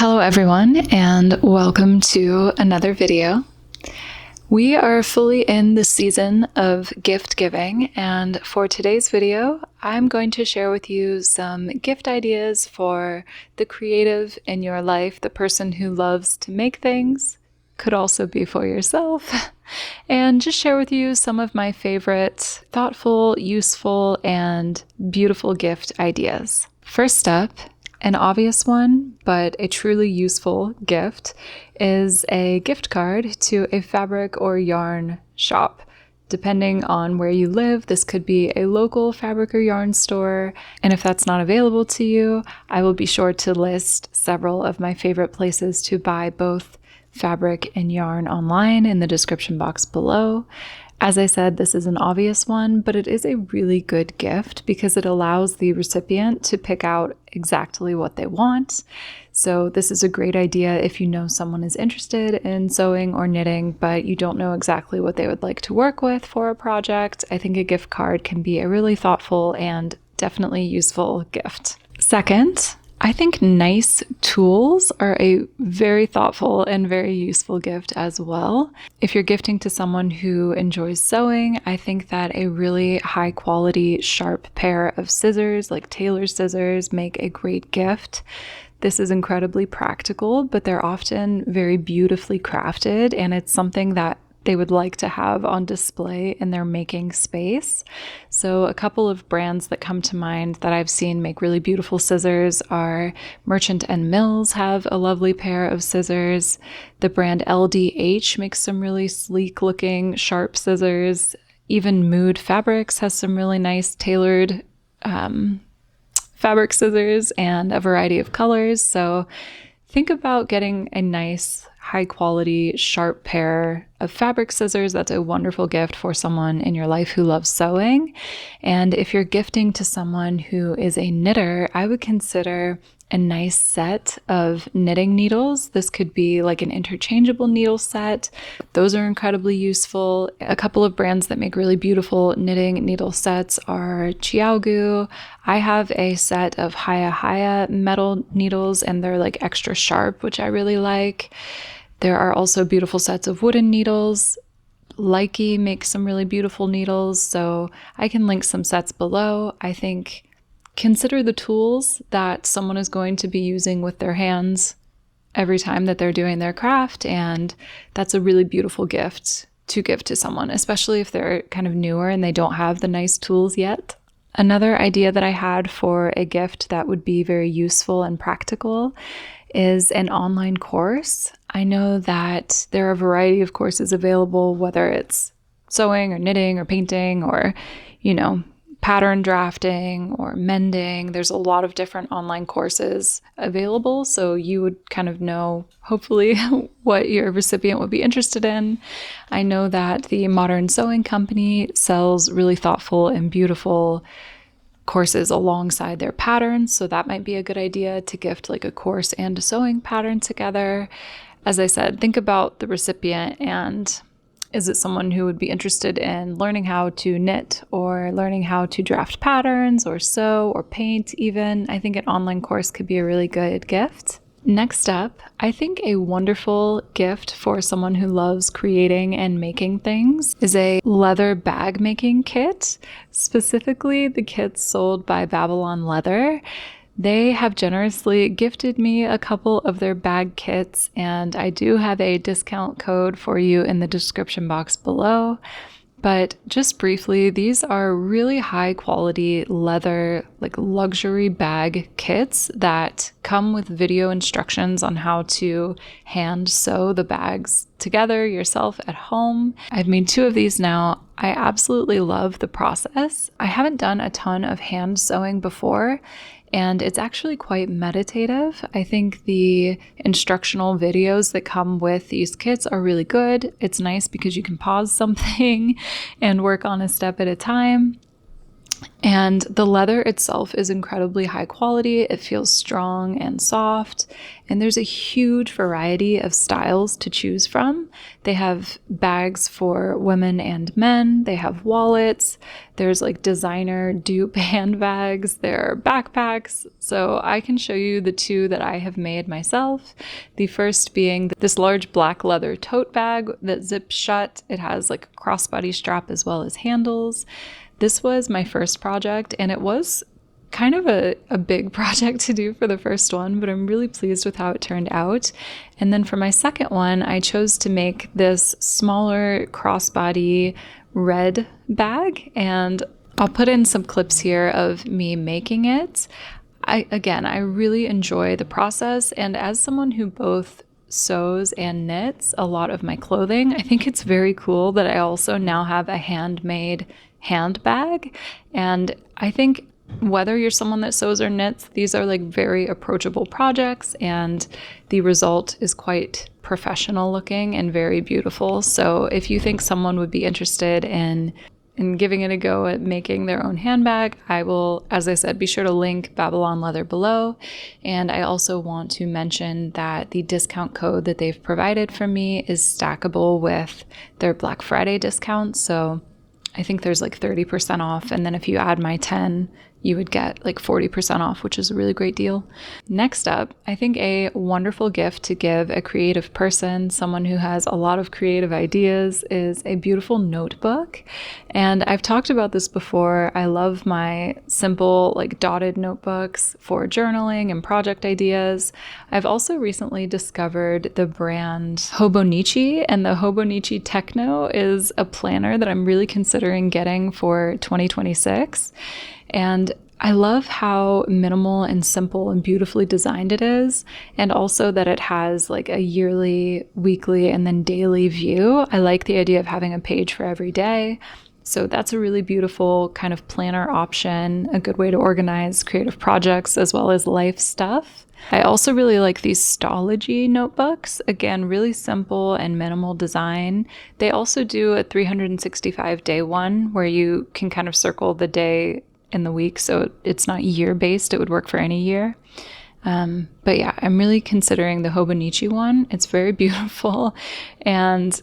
Hello everyone, and welcome to another video. We are fully in the season of gift giving, and for today's video, I'm going to share with you some gift ideas for the creative in your life, the person who loves to make things, could also be for yourself, and just share with you some of my favorite thoughtful, useful, and beautiful gift ideas. First up, an obvious one, but a truly useful gift, is a gift card to a fabric or yarn shop. Depending on where you live, this could be a local fabric or yarn store, and if that's not available to you, I will be sure to list several of my favorite places to buy both fabric and yarn online in the description box below. As I said, this is an obvious one, but it is a really good gift because it allows the recipient to pick out exactly what they want. So this is a great idea if you know someone is interested in sewing or knitting, but you don't know exactly what they would like to work with for a project. I think a gift card can be a really thoughtful and definitely useful gift. Second, I think nice tools are a very thoughtful and very useful gift as well. If you're gifting to someone who enjoys sewing, I think that a really high quality, sharp pair of scissors, like tailor's scissors, make a great gift. This is incredibly practical, but they're often very beautifully crafted, and it's something that they would like to have on display in their making space. So a couple of brands that come to mind that I've seen make really beautiful scissors are Merchant and Mills have a lovely pair of scissors. The brand LDH makes some really sleek looking sharp scissors. Even Mood Fabrics has some really nice tailored fabric scissors and a variety of colors. So think about getting a nice, high quality, sharp pair of fabric scissors. That's a wonderful gift for someone in your life who loves sewing. And if you're gifting to someone who is a knitter, I would consider a nice set of knitting needles. This could be like an interchangeable needle set. Those are incredibly useful. A couple of brands that make really beautiful knitting needle sets are Chiaogu. I have a set of Haya metal needles, and they're like extra sharp, which I really like. There are also beautiful sets of wooden needles. Likey makes some really beautiful needles, so I can link some sets below. I think consider the tools that someone is going to be using with their hands every time that they're doing their craft, and that's a really beautiful gift to give to someone, especially if they're kind of newer and they don't have the nice tools yet. Another idea that I had for a gift that would be very useful and practical is an online course. I know that there are a variety of courses available, whether it's sewing or knitting or painting or, pattern drafting or mending. There's a lot of different online courses available, so you would kind of know, hopefully, what your recipient would be interested in. I know that the Modern Sewing Company sells really thoughtful and beautiful courses alongside their patterns, so that might be a good idea to gift like a course and a sewing pattern together. As I said, think about the recipient, and is it someone who would be interested in learning how to knit or learning how to draft patterns or sew or paint even? I think an online course could be a really good gift. Next up, I think a wonderful gift for someone who loves creating and making things is a leather bag making kit, specifically the kits sold by Babylon Leather. They have generously gifted me a couple of their bag kits, and I do have a discount code for you in the description box below. But just briefly, these are really high quality leather, like luxury bag kits that come with video instructions on how to hand sew the bags together yourself at home. I've made 2 of these now. I absolutely love the process. I haven't done a ton of hand sewing before, and it's actually quite meditative. I think the instructional videos that come with these kits are really good. It's nice because you can pause something and work on a step at a time. And the leather itself is incredibly high quality. It feels strong and soft. And there's a huge variety of styles to choose from. They have bags for women and men. They have wallets. There's like designer dupe handbags. There are backpacks. So I can show you the two that I have made myself. The first being this large black leather tote bag that zips shut. It has like a crossbody strap as well as handles. This was my first project, and it was kind of a big project to do for the first one, but I'm really pleased with how it turned out. And then for my second one, I chose to make this smaller crossbody red bag, and I'll put in some clips here of me making it. I really enjoy the process, and as someone who both sews and knits a lot of my clothing, I think it's very cool that I also now have a handmade handbag. And I think whether you're someone that sews or knits, these are like very approachable projects, and the result is quite professional looking and very beautiful. So if you think someone would be interested in giving it a go at making their own handbag, I will, as I said, be sure to link Babylon Leather below. And I also want to mention that the discount code that they've provided for me is stackable with their Black Friday discount. So I think there's like 30% off. And then if you add my 10, you would get like 40% off, which is a really great deal. Next up, I think a wonderful gift to give a creative person, someone who has a lot of creative ideas, is a beautiful notebook. And I've talked about this before. I love my simple, like dotted notebooks for journaling and project ideas. I've also recently discovered the brand Hobonichi, and the Hobonichi Techno is a planner that I'm really considering getting for 2026. And I love how minimal and simple and beautifully designed it is, and also that it has like a yearly, weekly, and then daily view. I like the idea of having a page for every day. So that's a really beautiful kind of planner option, a good way to organize creative projects as well as life stuff. I also really like these Stology notebooks. Again, really simple and minimal design. They also do a 365-day one where you can kind of circle the day in the week, so it's not year-based. It would work for any year. But yeah, I'm really considering the Hobonichi one. It's very beautiful. And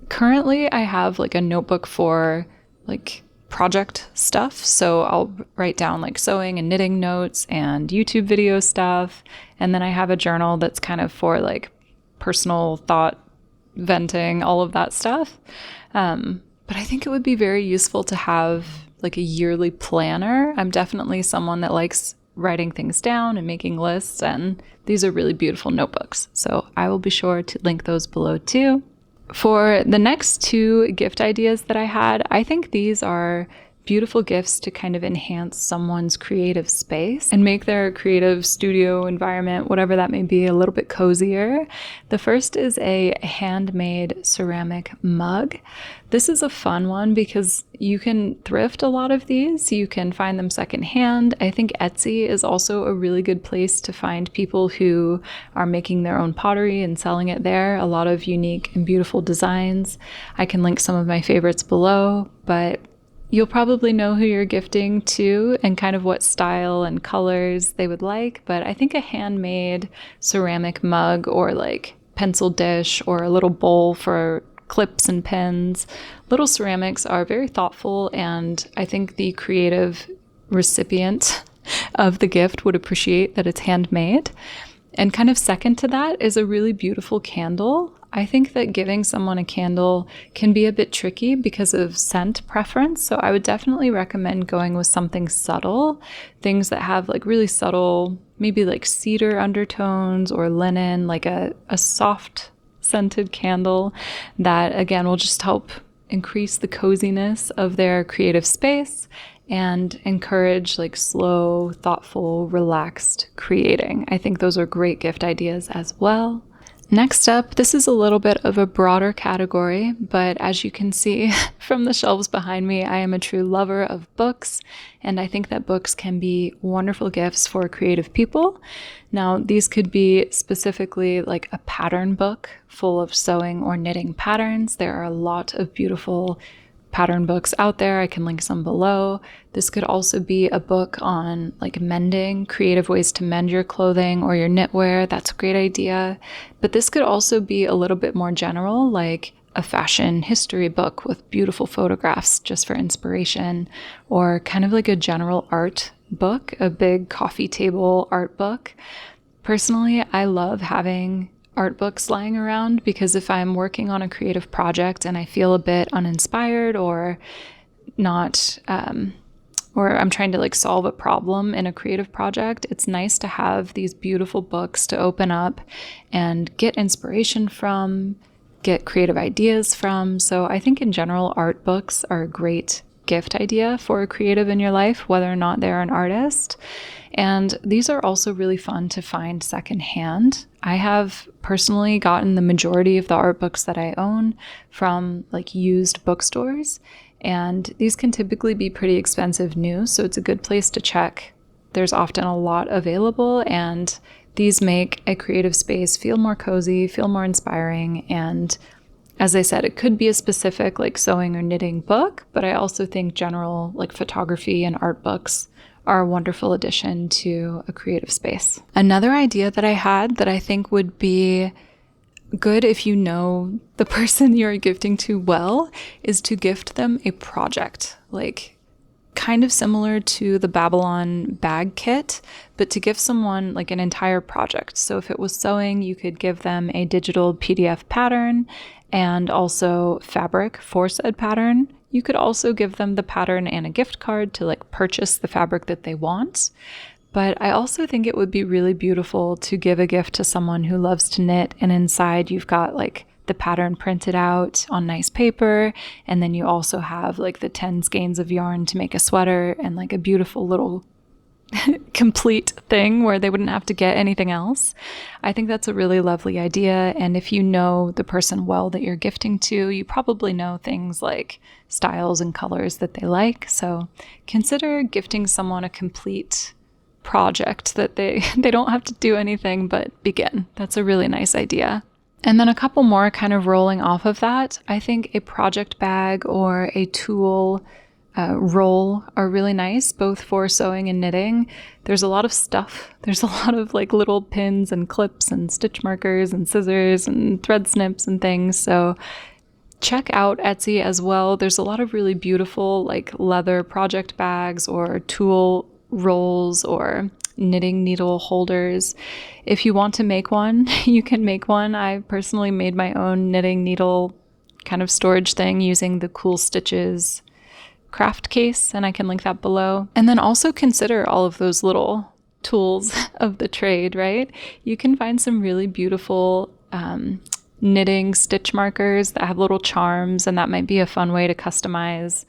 currently I have like a notebook for like project stuff. So I'll write down like sewing and knitting notes and YouTube video stuff. And then I have a journal that's kind of for like personal thought venting, all of that stuff. But I think it would be very useful to have like a yearly planner. I'm definitely someone that likes writing things down and making lists, and these are really beautiful notebooks. So I will be sure to link those below too. For the next two gift ideas that I had, I think these are beautiful gifts to kind of enhance someone's creative space and make their creative studio environment, whatever that may be, a little bit cozier. The first is a handmade ceramic mug. This is a fun one because you can thrift a lot of these. You can find them secondhand. I think Etsy is also a really good place to find people who are making their own pottery and selling it there. A lot of unique and beautiful designs. I can link some of my favorites below, but you'll probably know who you're gifting to and kind of what style and colors they would like. But I think a handmade ceramic mug or like pencil dish or a little bowl for clips and pins. Little ceramics are very thoughtful, and I think the creative recipient of the gift would appreciate that it's handmade. And kind of second to that is a really beautiful candle. I think that giving someone a candle can be a bit tricky because of scent preference. So I would definitely recommend going with something subtle, things that have like really subtle, maybe like cedar undertones or linen, like a soft scented candle that again will just help increase the coziness of their creative space and encourage like slow, thoughtful, relaxed creating. I think those are great gift ideas as well. Next up, this is a little bit of a broader category, but as you can see from the shelves behind me, I am a true lover of books, and I think that books can be wonderful gifts for creative people. Now, these could be specifically like a pattern book full of sewing or knitting patterns. There are a lot of beautiful pattern books out there. I can link some below. This could also be a book on like mending, creative ways to mend your clothing or your knitwear. That's a great idea. But this could also be a little bit more general, like a fashion history book with beautiful photographs just for inspiration, or kind of like a general art book, a big coffee table art book. Personally, I love having art books lying around because if I'm working on a creative project and I feel a bit uninspired or not, or I'm trying to like solve a problem in a creative project, it's nice to have these beautiful books to open up and get inspiration from, get creative ideas from. So I think in general, art books are a great gift idea for a creative in your life, whether or not they're an artist. And these are also really fun to find secondhand. I have personally gotten the majority of the art books that I own from like used bookstores, and these can typically be pretty expensive new, so it's a good place to check. There's often a lot available, and these make a creative space feel more cozy, feel more inspiring, and as I said, it could be a specific like sewing or knitting book, but I also think general like photography and art books are a wonderful addition to a creative space. Another idea that I had that I think would be good if you know the person you're gifting to well is to gift them a project, like kind of similar to the Babylon bag kit, but to give someone like an entire project. So if it was sewing, you could give them a digital PDF pattern and also fabric for said pattern. You could also give them the pattern and a gift card to like purchase the fabric that they want. But I also think it would be really beautiful to give a gift to someone who loves to knit, and inside you've got like the pattern printed out on nice paper, and then you also have like the 10 skeins of yarn to make a sweater and like a beautiful little complete thing where they wouldn't have to get anything else. I think that's a really lovely idea, and if you know the person well that you're gifting to, you probably know things like styles and colors that they like. So consider gifting someone a complete project that they don't have to do anything but begin. That's a really nice idea. And then a couple more kind of rolling off of that. I think a project bag or a tool roll are really nice, both for sewing and knitting. There's a lot of stuff. There's a lot of like little pins and clips and stitch markers and scissors and thread snips and things. So check out Etsy as well. There's a lot of really beautiful like leather project bags or tool rolls or knitting needle holders. If you want to make one, you can make one. I personally made my own knitting needle kind of storage thing using the Cool Stitches craft case, and I can link that below. And then also consider all of those little tools of the trade, right? You can find some really beautiful knitting stitch markers that have little charms, and that might be a fun way to customize,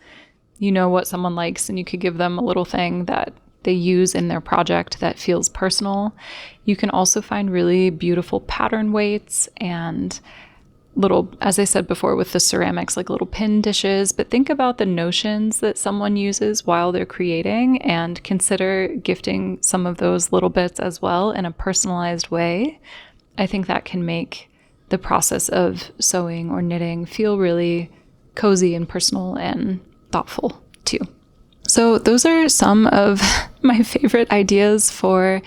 you know, what someone likes, and you could give them a little thing that they use in their project that feels personal. You can also find really beautiful pattern weights and little, as I said before with the ceramics, like little pin dishes, but think about the notions that someone uses while they're creating and consider gifting some of those little bits as well in a personalized way. I think that can make the process of sewing or knitting feel really cozy and personal and thoughtful too. So those are some of my favorite ideas for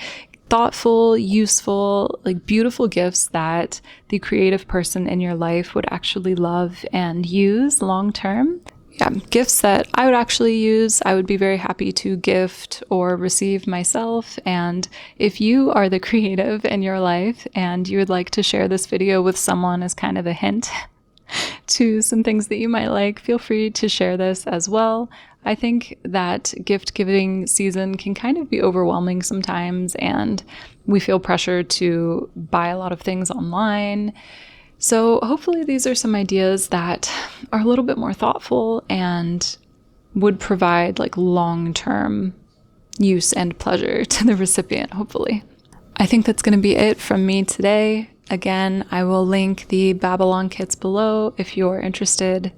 thoughtful, useful, like beautiful gifts that the creative person in your life would actually love and use long term. Yeah, gifts that I would actually use, I would be very happy to gift or receive myself. And if you are the creative in your life and you would like to share this video with someone as kind of a hint to some things that you might like, feel free to share this as well. I think that gift giving season can kind of be overwhelming sometimes, and we feel pressure to buy a lot of things online. So hopefully these are some ideas that are a little bit more thoughtful and would provide like long-term use and pleasure to the recipient, hopefully. I think that's going to be it from me today. Again, I will link the Babylon kits below if you're interested.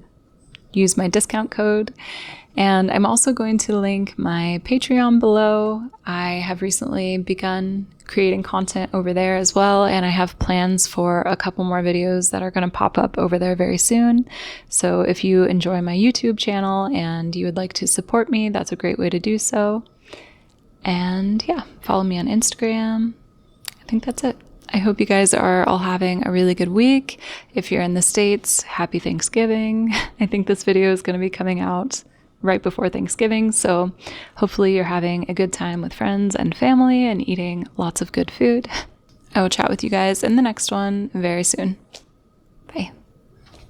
use my discount code. And I'm also going to link my Patreon below. I have recently begun creating content over there as well, and I have plans for a couple more videos that are going to pop up over there very soon. So if you enjoy my YouTube channel and you would like to support me, that's a great way to do so. And yeah, follow me on Instagram. I think that's it. I hope you guys are all having a really good week. If you're in the States, happy Thanksgiving. I think this video is going to be coming out right before Thanksgiving, so hopefully you're having a good time with friends and family and eating lots of good food. I will chat with you guys in the next one very soon.